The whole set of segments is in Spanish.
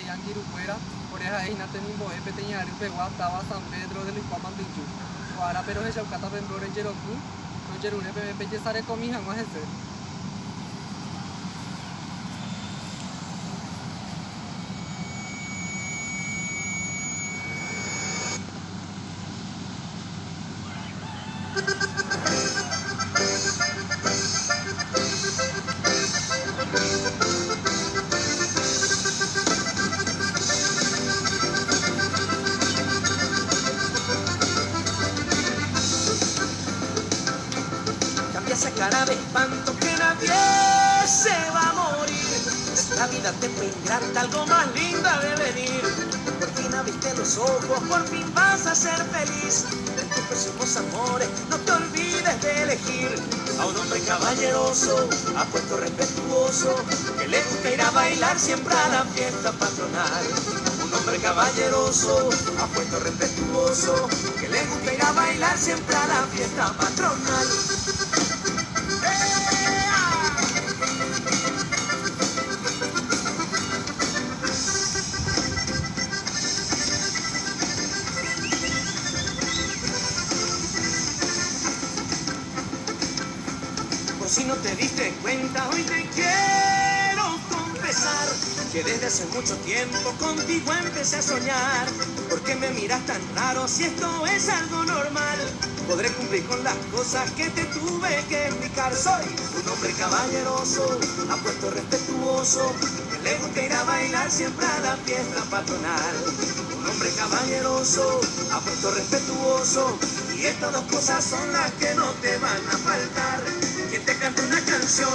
Yangirupuera, por esa es Natenimbo, Peteñari, Peguataba, San Pedro de Lipamanduchu. Ahora, pero es el Cata Pembrore Jeroku, Rogerune, Pepe, Sare Comija, más ese. Cambia esa cara de espanto que nadie se va a morir. La vida te fue ingrata, algo más linda de venir. Por fin abriste los ojos, por fin vas a ser feliz. En tus próximos amores no te olvides de elegir a un hombre caballeroso, apuesto respetuoso, que le gusta ir a bailar siempre a la fiesta patronal. Un hombre caballeroso, apuesto respetuoso, que le gusta ir a bailar siempre a la fiesta patronal. Por si no te diste cuenta, hoy te quiero confesar que desde hace mucho tiempo contigo empecé a soñar. ¿Por qué me miras tan raro si esto es algo normal? Podré cumplir con las cosas que te tuve que explicar. Soy un hombre caballeroso, apuesto respetuoso, que le gusta ir a bailar siempre a la fiesta patronal. Un hombre caballeroso, apuesto respetuoso, y estas dos cosas son las que no te van a faltar. Quien te cante una canción,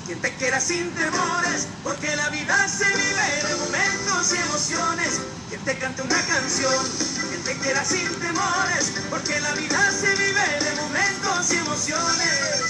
quien te quiera sin temores, porque la vida se vive de momentos y emociones. Quien te cante una canción, quien te quiera sin temores, porque la vida se vive de momentos y emociones.